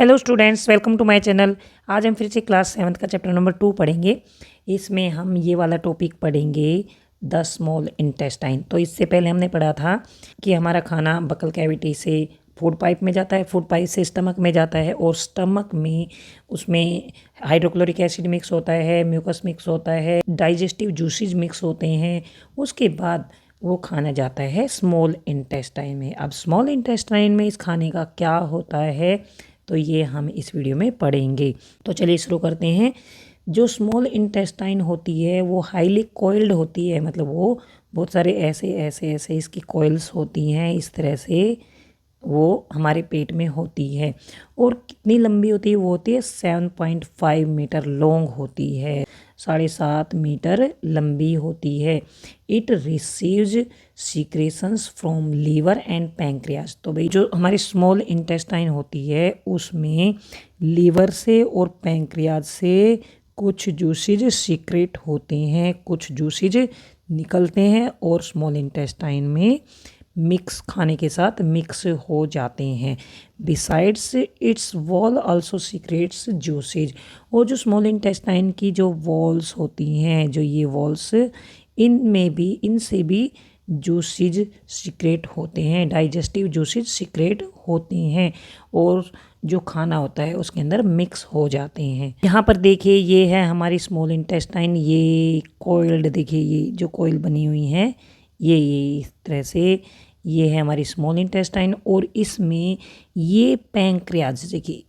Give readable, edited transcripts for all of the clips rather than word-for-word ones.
Hello students, welcome to my channel. आज हम फिर से क्लास 7 का चैप्टर नंबर 2 पढ़ेंगे। इसमें हम ये वाला टॉपिक पढ़ेंगे द स्मॉल इंटेस्टाइन। तो इससे पहले हमने पढ़ा था कि हमारा खाना बकल कैविटी से फूड पाइप में जाता है, फूड पाइप से स्टमक में जाता है और स्टमक में उसमें हाइड्रोक्लोरिक एसिड मिक्स होता है, म्यूकस मिक्स होता है, डाइजेस्टिव जूसेज मिक्स होते हैं। उसके बाद वो खाना जाता है स्मॉल इंटेस्टाइन में। अब स्मॉल इंटेस्टाइन में इस खाने का क्या होता है तो ये हम इस वीडियो में पढ़ेंगे। तो चलिए शुरू करते हैं। जो स्मॉल इंटेस्टाइन होती है वो हाईली कॉइल्ड होती है, मतलब वो बहुत सारे ऐसे ऐसे ऐसे इसकी कॉइल्स होती हैं, इस तरह से वो हमारे पेट में होती है। और कितनी लंबी होती है? वो होती है 7.5 मीटर लॉन्ग होती है, 7.5 मीटर लंबी होती है। It receives secretions from liver and pancreas. तो भाई जो हमारी स्मॉल इंटेस्टाइन होती है उसमें लीवर से और पैंक्रियाज से कुछ जूसेज सीक्रेट होते हैं, कुछ जूसेज निकलते हैं और स्मॉल इंटेस्टाइन में मिक्स खाने के साथ मिक्स हो जाते हैं। Besides it's wall also secrets juices. और जो स्मॉल इंटेस्टाइन की जो वॉल्स होती हैं, जो ये वॉल्स, इनमें भी इनसे भी जूसेज सीक्रेट होते हैं, डाइजेस्टिव जूसेज सीक्रेट होते हैं और जो खाना होता है उसके अंदर मिक्स हो जाते हैं। यहाँ पर देखिए ये है हमारी स्मॉल इंटेस्टाइन, ये कॉइल्ड, देखिए ये जो कॉइल बनी हुई है ये इस तरह से ये है हमारी स्मॉल इंटेस्टाइन। और इसमें ये पैंक्रियाज, देखिए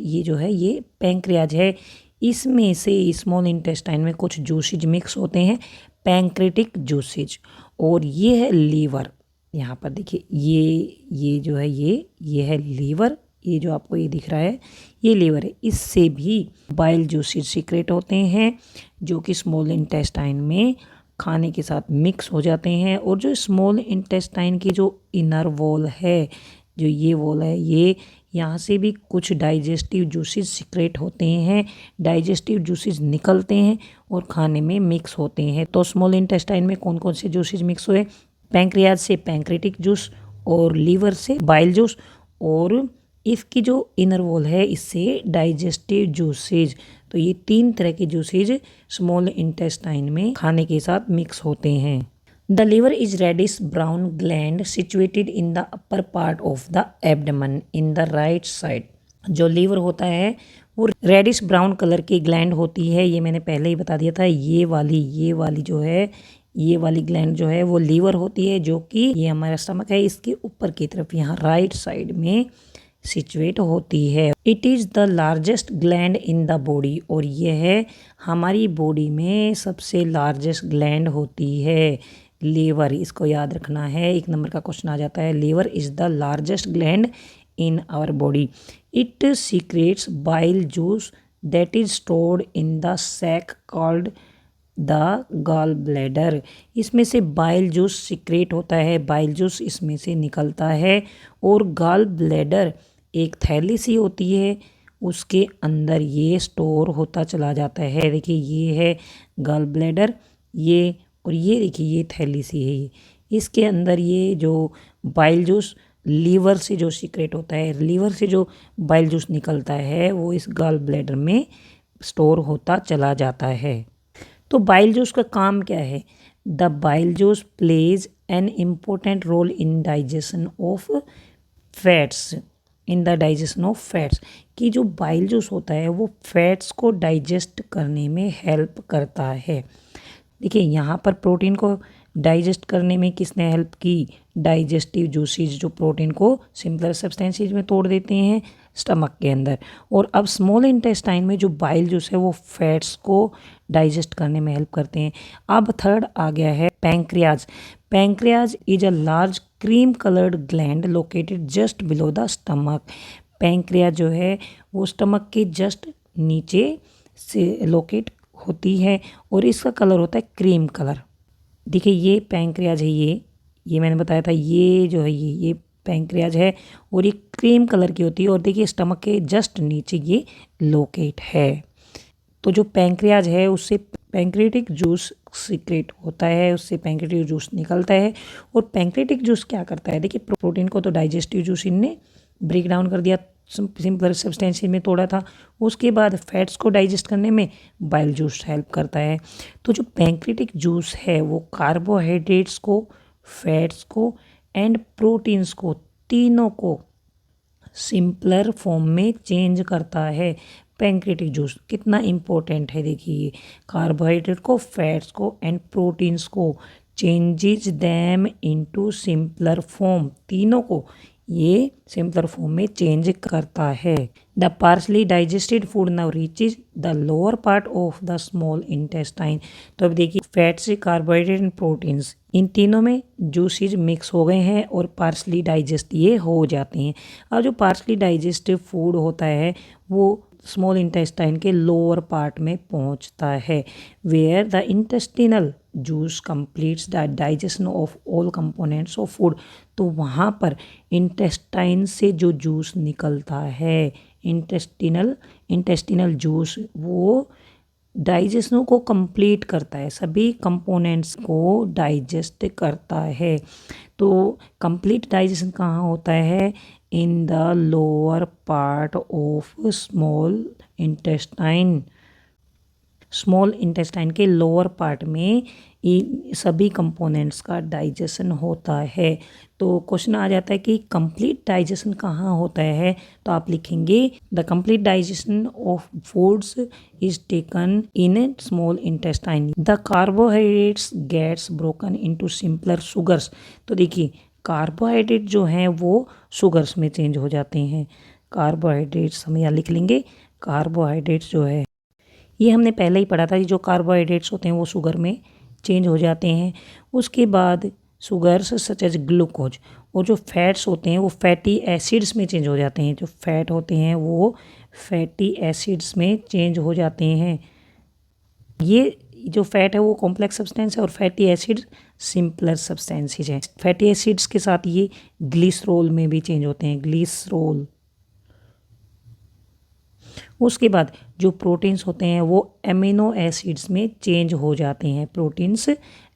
ये जो है ये पैंक्रियाज है। इसमें से स्मॉल इंटेस्टाइन में कुछ जूसेज मिक्स होते हैं, पैंक्रेटिक जूसेज। और ये है लीवर, यहाँ पर देखिए ये जो है ये है लीवर, ये जो आपको ये दिख रहा है ये लीवर है। इससे भी बाइल जूसेज सीक्रेट होते हैं जो कि स्मॉल इंटेस्टाइन में खाने के साथ मिक्स हो जाते हैं। और जो स्मॉल इंटेस्टाइन की जो इनर वॉल है, जो ये वॉल है, ये यहाँ से भी कुछ डाइजेस्टिव जूसेस सीक्रेट होते हैं, डाइजेस्टिव जूसेस निकलते हैं और खाने में मिक्स होते हैं। तो स्मॉल इंटेस्टाइन में कौन कौन से जूसेस मिक्स हुए? पैंक्रियाज से पैंक्रेटिक जूस और लीवर से बाइल जूस, और इसकी जो इनर वॉल है इससे डाइजेस्टिव जूसेज। तो ये 3 तरह के जूसेज स्मॉल इंटेस्टाइन में खाने के साथ मिक्स होते हैं। The liver is reddish brown gland situated in the upper part of the abdomen in the right side. जो लीवर होता है वो रेडिश ब्राउन कलर की ग्लैंड होती है, ये मैंने पहले ही बता दिया था। ये वाली जो है, ये वाली ग्लैंड जो है वो लीवर होती है, जो कि ये हमारा स्टमक है इसके ऊपर की तरफ यहाँ राइट साइड में सिचुएट होती है। It is the largest gland in the body, और ये है हमारी बॉडी में सबसे लार्जेस्ट ग्लैंड होती है लीवर। इसको याद रखना है, 1 नंबर का क्वेश्चन आ जाता है। Liver is the largest gland in our body. It secretes bile juice that is stored in the sac called the gall bladder. इसमें से बाइल जूस सीक्रेट होता है, बाइल जूस इसमें से निकलता है। और गॉल ब्लैडर एक थैली सी होती है, उसके अंदर ये स्टोर होता चला जाता है। देखिए ये है गॉल ब्लैडर, ये, और ये देखिए ये थैली सी है, ये इसके अंदर ये जो बाइल जूस लीवर से जो सीक्रेट होता है, लीवर से जो बाइल जूस निकलता है वो इस गॉल ब्लैडर में स्टोर होता चला जाता है। तो बाइल जूस का काम क्या है? The bile juice plays an important role in digestion of fats, in the digestion of fats. कि जो बाइल जूस होता है वो फैट्स को डाइजेस्ट करने में हेल्प करता है। देखिए यहाँ पर प्रोटीन को डाइजेस्ट करने में किसने हेल्प की? डाइजेस्टिव जूसेज, जो प्रोटीन को सिंपलर सब्सटेंसेस में तोड़ देते हैं स्टमक के अंदर। और अब स्मॉल इंटेस्टाइन में जो बाइल जूस है वो फैट्स को डाइजेस्ट करने में हेल्प करते हैं। अब थर्ड आ गया है pancreas. Pancreas is a large cream coloured gland located just below the stomach. Pancreas जो है वो स्टमक के जस्ट नीचे से लोकेट होती है और इसका कलर होता है क्रीम कलर। देखिए ये पैंक्रियाज है, ये मैंने बताया था, ये जो है ये पैंक्रियाज है और ये क्रीम कलर की होती है। और देखिए स्टमक के जस्ट नीचे ये लोकेट है। तो जो पैंक्रियाज है उससे पैंक्रेटिक जूस सीक्रेट होता है, उससे पैंक्रेटिक जूस निकलता है। और पैंक्रेटिक जूस क्या करता है? देखिए प्रोटीन को तो डाइजेस्टिव जूस इनने ब्रेक डाउन कर दिया, सिंपलर सब्सटेंसेस में तोड़ा था। उसके बाद फैट्स को डाइजेस्ट करने में बाइल जूस हेल्प करता है। तो जो पैंक्रियाटिक जूस है वो कार्बोहाइड्रेट्स को, फैट्स को एंड प्रोटीन्स को, तीनों को सिंपलर फॉर्म में चेंज करता है। पैंक्रियाटिक जूस कितना इम्पोर्टेंट है, देखिए कार्बोहाइड्रेट को, फैट्स को एंड प्रोटीन्स को changes them into simpler form, तीनों को ये सिंपलर फॉर्म में चेंज करता है। The partially digested food now reaches the lower part of the small intestine. तो अब देखिए फैट्स, कार्बोहाइड्रेट एंड प्रोटीन्स, इन तीनों में जूसेज मिक्स हो गए हैं और पार्शली डाइजेस्ट ये हो जाते हैं। अब जो पार्शली डाइजेस्टिव फूड होता है वो स्मॉल इंटेस्टाइन के लोअर पार्ट में पहुंचता है, where the intestinal juice completes the digestion of all components of food. तो वहाँ पर इंटेस्टाइन से जो जूस निकलता है, इंटेस्टिनल जूस, वो डाइजेशन को कंप्लीट करता है, सभी कंपोनेंट्स को डाइजेस्ट करता है। तो कंप्लीट डाइजेशन कहाँ होता है? In the lower part of small intestine. Small intestine के लोअर पार्ट में इन सभी कंपोनेंट्स का डाइजेशन होता है। तो क्वेश्चन आ जाता है कि कंप्लीट डाइजेशन कहाँ होता है, तो आप लिखेंगे the complete digestion of foods is taken in small intestine. The carbohydrates gets broken into simpler sugars. तो देखिए कार्बोहाइड्रेट जो हैं वो शुगर्स में चेंज हो जाते हैं। कार्बोहाइड्रेट्स हम यहाँ लिख लेंगे, कार्बोहाइड्रेट्स जो है ये हमने पहले ही पढ़ा था, जो कार्बोहाइड्रेट्स होते हैं वो शुगर में चेंज हो जाते हैं। उसके बाद शुगर्स सच एज ग्लूकोज, और जो फैट्स होते हैं वो फैटी एसिड्स में चेंज हो जाते हैं। जो फैट होते हैं वो फैटी एसिड्स में चेंज हो जाते हैं। ये जो फैट है वो कॉम्प्लेक्स सब्सटेंस है और फैटी एसिड सिंपलर सब्सटेंसेज हैं। फैटी एसिड्स के साथ ये ग्लिसरॉल में भी चेंज होते हैं, ग्लिसरॉल। उसके बाद जो प्रोटीन्स होते हैं वो एमिनो एसिड्स में चेंज हो जाते हैं। प्रोटीन्स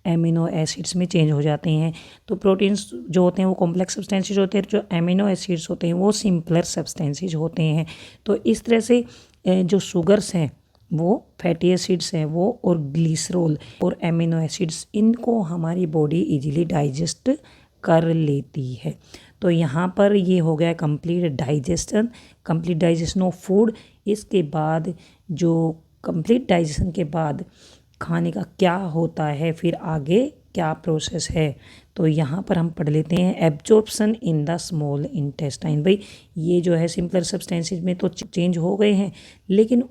एमिनो एसिड्स में चेंज हो जाते हैं। तो प्रोटीन्स जो होते हैं वो कॉम्प्लेक्स सब्सटेंसेज होते हैं, जो एमिनो एसिड्स होते हैं वो सिंपलर सब्सटेंसेज होते हैं। तो इस तरह से जो शुगर्स हैं वो फैटी एसिड्स हैं वो, और ग्लिसरॉल और एमिनो एसिड्स, इनको हमारी बॉडी इजीली डाइजेस्ट कर लेती है। तो यहाँ पर ये हो गया कंप्लीट डाइजेशन ऑफ फूड। इसके बाद जो कंप्लीट डाइजेशन के बाद खाने का क्या होता है, फिर आगे क्या प्रोसेस है, तो यहाँ पर हम पढ़ लेते हैं absorption in the small intestine. भाई ये जो है सिंपलर सब्सटेंसेज में तो चेंज हो गए हैं, लेकिन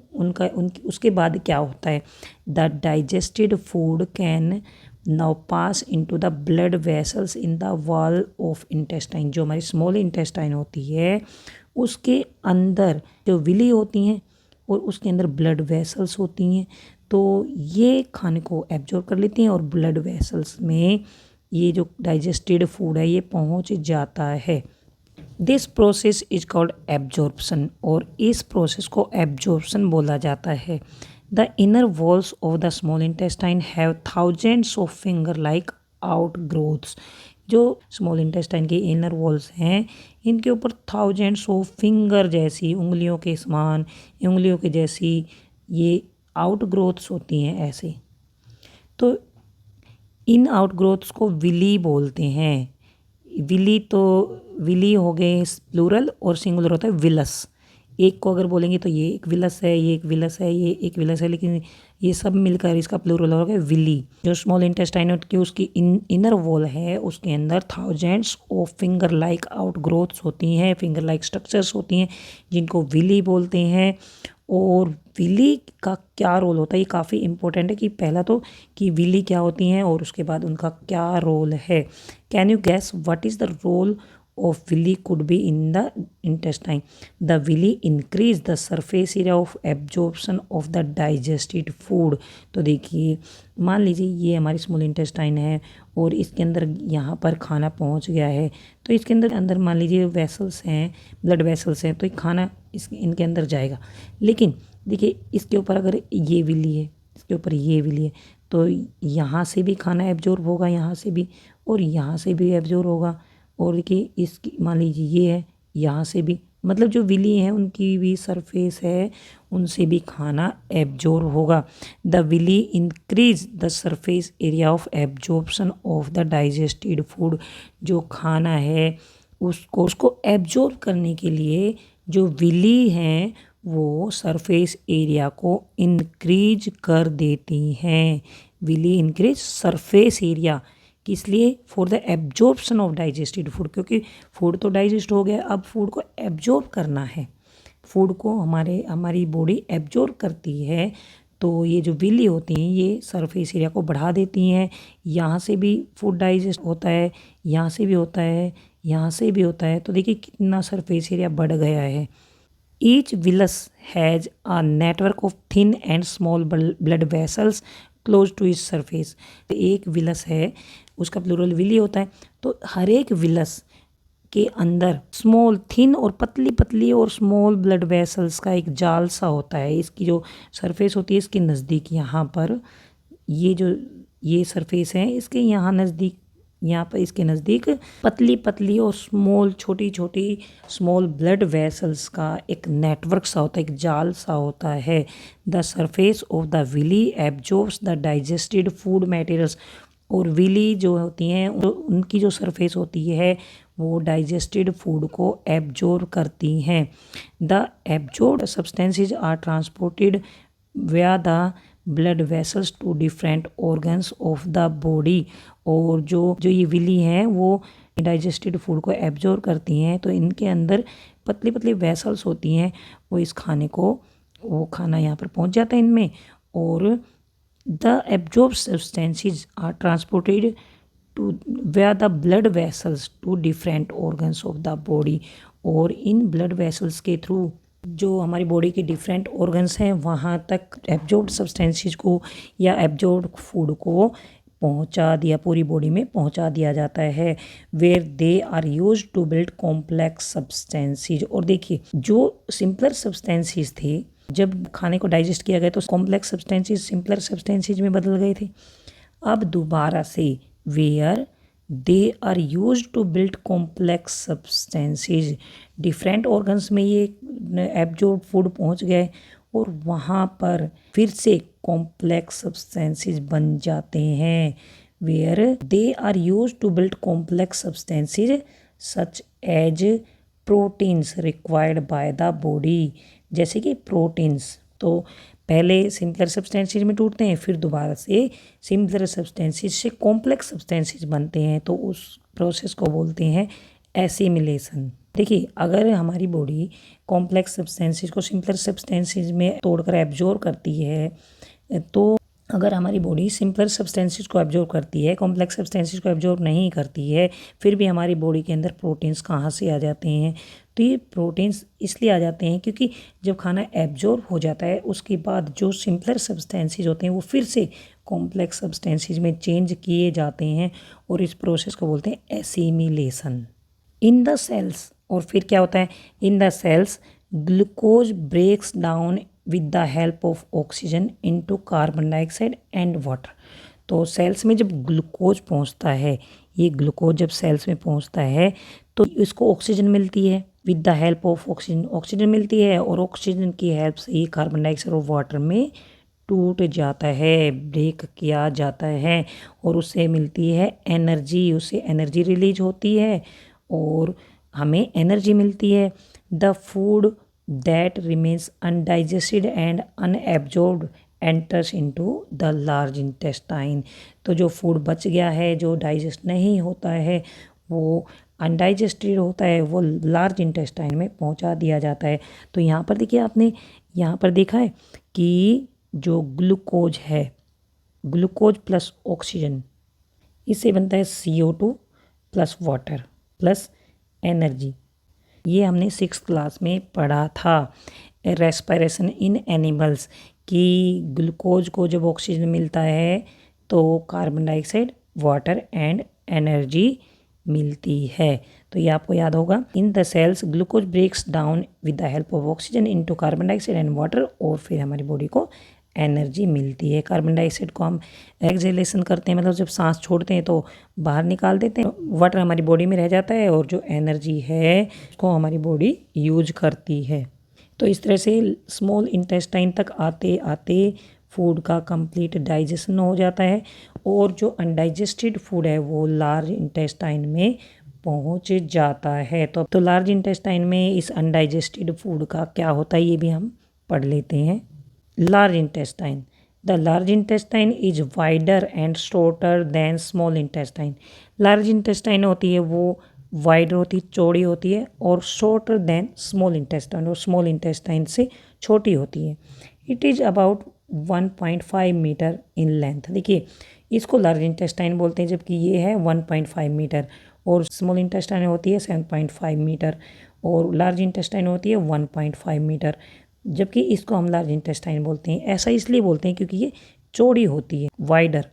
उसके बाद क्या होता है? The digested food can now pass into the blood vessels in the wall of intestine. जो हमारी स्मॉल इंटेस्टाइन होती है उसके अंदर जो विली होती हैं और उसके अंदर ब्लड वेसल्स होती हैं, तो ये खाने को एब्जॉर्ब कर लेती हैं और ब्लड वेसल्स में ये जो डाइजेस्टेड फूड है ये पहुंच जाता है। This process is called absorption, और इस प्रोसेस को एब्जॉर्प्शन बोला जाता है। The inner walls of the small intestine have thousands of finger like outgrowths. जो स्मॉल इंटेस्टाइन के इनर वॉल्स हैं इनके ऊपर थाउजेंड्स ऑफ फिंगर जैसी, उंगलियों के समान, उंगलियों के जैसी ये आउटग्रोथ्स होती हैं ऐसे। तो इन आउटग्रोथ्स को विली बोलते हैं। विली हो गए प्लूरल, और सिंगुलर होता है विलस। एक को अगर बोलेंगे तो ये एक विलस है, ये एक विलस है, ये एक विलस है, लेकिन ये सब मिलकर इसका प्लूरल हो गया विली। जो स्मॉल इंटेस्टाइन की उसकी इनर वॉल है उसके अंदर thousands of finger like outgrowths होती हैं, फिंगर लाइक स्ट्रक्चर्स होती हैं जिनको विली बोलते हैं। और विली का क्या रोल होता है ये काफ़ी इंपॉर्टेंट है, कि पहला तो कि विली क्या होती हैं और उसके बाद उनका क्या रोल है। Can you guess what is the role of villi could be in the intestine? The villi increase the surface area of absorption of the digested food. तो देखिए मान लीजिए ये हमारी स्मॉल इंटेस्टाइन है और इसके अंदर यहाँ पर खाना पहुँच गया है, तो इसके अंदर मान लीजिए वेसल्स हैं, ब्लड वेसल्स हैं, तो ये खाना इनके अंदर जाएगा। लेकिन देखिए इसके ऊपर अगर ये विली है, इसके ऊपर ये विली है, तो यहाँ से भी खाना एब्जॉर्ब होगा, यहाँ से भी, और यहाँ से भी एब्जॉर्ब होगा। और देखिए इसकी मान लीजिए ये है, यहाँ से भी मतलब जो विली हैं उनकी भी सरफेस है, उनसे भी खाना एब्जॉर्ब होगा। The villi increase the surface area of absorption of the digested food. जो खाना है उसको एब्जॉर्ब करने के लिए जो विली हैं वो सरफेस एरिया को इंक्रीज कर देती हैं। विली इंक्रीज सरफेस एरिया किस लिए? For the absorption of digested food, क्योंकि फूड तो डाइजेस्ट हो गया, अब फूड को एब्जॉर्ब करना है। फूड को हमारी बॉडी एब्जॉर्ब करती है, तो ये जो विली होती हैं ये सरफेस एरिया को बढ़ा देती हैं। यहाँ से भी फूड डाइजेस्ट होता है, यहाँ से भी होता है, यहाँ से भी होता है। तो देखिए कितना सरफेस एरिया बढ़ गया है। Each villus has a network of thin and small blood vessels close to इस सरफेस। एक विलस है, उसका प्लूरल विली होता है, तो हर एक विलस के अंदर स्मॉल थिन और पतली पतली और स्मॉल ब्लड वेसल्स का एक जाल सा होता है। इसकी जो सरफेस होती है इसके नज़दीक यहाँ पर ये सरफेस है इसके यहाँ नज़दीक, यहाँ पर इसके नज़दीक पतली पतली और स्मॉल छोटी छोटी स्मॉल ब्लड वेसल्स का एक नेटवर्क सा होता है, एक जाल सा होता है। The surface of the villi absorbs the digested food materials. और विली जो होती हैं उनकी जो सरफेस होती है वो डाइजेस्टेड फूड को एब्जॉर्ब करती हैं। The absorbed substances are transported via the blood vessels to different organs of the body. और जो ये विली हैं वो डाइजेस्टेड फूड को एब्जॉर्ब करती हैं, तो इनके अंदर पतली पतली वेसल्स होती हैं, वो खाना यहाँ पर पहुँच जाता है इनमें। और the absorb substances are transported to via the blood vessels to different organs of the body. और इन ब्लड वेसल्स के थ्रू जो हमारी बॉडी के डिफरेंट ऑर्गन्स हैं वहाँ तक एब्जॉर्ब सब्सटेंसेस को या एब्जॉर्ब फूड को पूरी बॉडी में पहुँचा दिया जाता है। Where they are use to build complex substances. और देखिए जो सिंपलर सब्सटेंसेस थे, जब खाने को डाइजेस्ट किया गया तो कॉम्प्लेक्स सब्सटेंसेस सिंपलर सब्सटेंसेस में बदल गए थे। अब दोबारा से where they are use to build complex substances, different organs में ये एब्जॉर्ब फूड पहुंच गए और वहाँ पर फिर से कॉम्प्लेक्स सब्सटेंसेस बन जाते हैं। Where they are use to build complex substances such as proteins required by the body. जैसे कि प्रोटीन्स तो पहले सिंपलर सब्सटेंसेस में टूटते हैं, फिर दोबारा से सिंपलर सब्सटेंसेस से कॉम्प्लेक्स सब्सटेंसेस बनते हैं, तो उस प्रोसेस को बोलते हैं एसिमिलेशन। देखिए अगर हमारी बॉडी कॉम्प्लेक्स सब्सटेंसेस को सिंपलर सब्सटेंसेस में तोड़कर एब्जॉर्ब करती है, तो अगर हमारी बॉडी सिंपलर सब्सटेंसेस को एब्जॉर्ब करती है, कॉम्प्लेक्स सब्सटेंसेस को एब्जॉर्ब नहीं करती है, फिर भी हमारी बॉडी के अंदर प्रोटीन्स कहाँ से आ जाते हैं? तो ये प्रोटीन्स इसलिए आ जाते हैं क्योंकि जब खाना एब्जॉर्ब हो जाता है उसके बाद जो सिंपलर सब्सटेंसेस होते हैं वो फिर से कॉम्प्लेक्स सब्सटेंसेस में चेंज किए जाते हैं, और इस प्रोसेस को बोलते हैं एसिमिलेशन। इन द सेल्स, और फिर क्या होता है? In the cells glucose breaks down with the help of oxygen into carbon dioxide and water. तो सेल्स में जब ग्लूकोज पहुंचता है, ये ग्लूकोज जब सेल्स में पहुंचता है तो इसको ऑक्सीजन मिलती है, with the help of oxygen मिलती है, और ऑक्सीजन की हेल्प से ये कार्बन डाइऑक्साइड और वाटर में टूट जाता है, ब्रेक किया जाता है, और उससे मिलती है एनर्जी, उससे एनर्जी रिलीज होती है और हमें एनर्जी मिलती है। The food that remains undigested and unabsorbed enters into the large intestine. तो जो फूड बच गया है, जो डाइजेस्ट नहीं होता है, वो अनडाइजेस्टेड होता है, वो लार्ज इंटेस्टाइन में पहुंचा दिया जाता है। तो यहाँ पर देखिए, आपने यहाँ पर देखा है कि जो ग्लूकोज है, ग्लूकोज प्लस ऑक्सीजन, इससे बनता है CO2 plus water plus energy. ये हमने 6th क्लास में पढ़ा था, रेस्पिरेशन इन एनिमल्स, कि ग्लूकोज को जब ऑक्सीजन मिलता है तो carbon dioxide, water and energy मिलती है। तो ये आपको याद होगा। In the cells glucose breaks down with the help of oxygen into carbon dioxide and water, और फिर हमारी बॉडी को एनर्जी मिलती है। कार्बन डाइऑक्साइड को हम एक्सहेलेशन करते हैं, मतलब जब सांस छोड़ते हैं तो बाहर निकाल देते हैं, वाटर हमारी बॉडी में रह जाता है और जो एनर्जी है उसको हमारी बॉडी यूज करती है। तो इस तरह से स्मॉल इंटेस्टाइन तक आते आते फूड का कंप्लीट डाइजेशन हो जाता है और जो अनडाइजेस्टेड फूड है वो लार्ज इंटेस्टाइन में पहुंच जाता है। तो लार्ज इंटेस्टाइन में इस अनडाइजेस्टेड फूड का क्या होता है ये भी हम पढ़ लेते हैं। Large intestine, the large intestine is wider and shorter than small intestine. Large intestine होती है वो वाइड होती, चौड़ी होती है और शॉर्टर देन स्मॉल इंटेस्टाइन, और स्मॉल इंटेस्टाइन से छोटी होती है। It is about 1.5 metre in length. देखिए इसको लार्ज इंटेस्टाइन बोलते हैं, जबकि ये है 1.5 मीटर, और स्मॉल इंटेस्टाइन होती है 7.5 मीटर, और लार्ज इंटेस्टाइन होती है 1.5 मीटर, जबकि इसको हम लार्ज इंटेस्टाइन बोलते हैं। ऐसा इसलिए बोलते हैं क्योंकि ये चौड़ी होती है, वाइडर।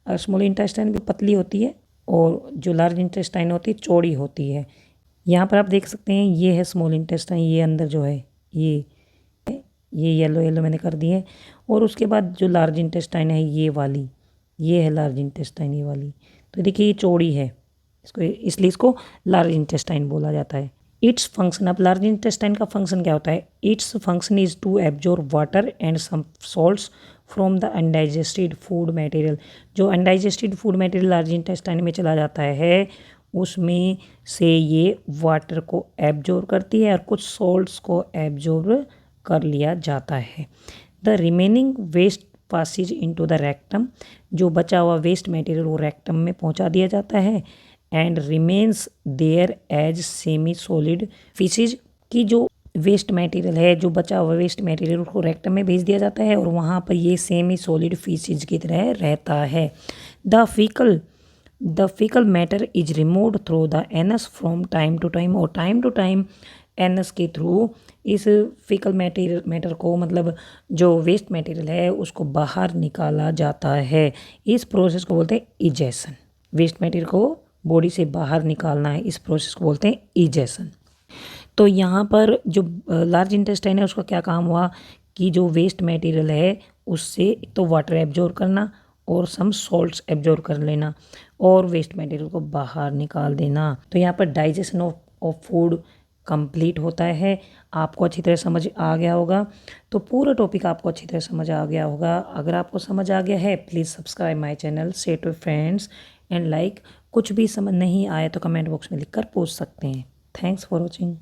स्मॉल इंटेस्टाइन भी पतली होती है और जो लार्ज इंटेस्टाइन होती है चौड़ी होती है। यहाँ पर आप देख सकते हैं ये है स्मॉल इंटेस्टाइन, ये अंदर जो है ये येलो येलो मैंने कर दिए, और उसके बाद जो लार्ज इंटेस्टाइन है ये वाली, ये है लार्ज इंटेस्टाइन ये वाली। तो देखिए ये चौड़ी है, इसको इसलिए इसको लार्ज इंटेस्टाइन बोला जाता है। इट्स फंक्शन, अब लार्ज इंटेस्टाइन का फंक्शन क्या होता है? Its function is to absorb water and some salts from the undigested food material. जो undigested food material large intestine में चला जाता है उसमें से ये वाटर को एब्जॉर्ब करती है और कुछ सॉल्ट्स को एब्जॉर्ब कर लिया जाता है। The remaining waste passes into the rectum, जो बचा हुआ वेस्ट मटेरियल वो रेक्टम में पहुंचा दिया जाता है। And remains there as semi solid faeces, की जो वेस्ट मटेरियल है, जो बचा हुआ वेस्ट मटेरियल उसको रेक्टम में भेज दिया जाता है और वहाँ पर ये सेमी सॉलिड फीसिज की तरह रहता है। The faecal matter is removed through the anus from time to time, और टाइम टू टाइम एनस के थ्रू इस फीकल मैटर को, मतलब जो वेस्ट मटेरियल है उसको बाहर निकाला जाता है। इस प्रोसेस को बोलते हैं इजेशन। वेस्ट मटेरियल को बॉडी से बाहर निकालना है, इस प्रोसेस को बोलते हैं इजेशन। तो यहाँ पर जो लार्ज इंटेस्टाइन है उसका क्या काम हुआ कि जो वेस्ट मटेरियल है उससे तो वाटर एब्जॉर्ब करना और सम सॉल्ट्स एब्जॉर्ब कर लेना और वेस्ट मटेरियल को बाहर निकाल देना। तो यहाँ पर डाइजेशन ऑफ फूड कंप्लीट होता है। आपको अच्छी तरह समझ आ गया होगा, तो पूरा टॉपिक आपको अच्छी तरह समझ आ गया होगा। अगर आपको समझ आ गया है please subscribe my channel, share to friends and like. कुछ भी समझ नहीं आया तो कमेंट बॉक्स में लिखकर पूछ सकते हैं। Thanks for watching.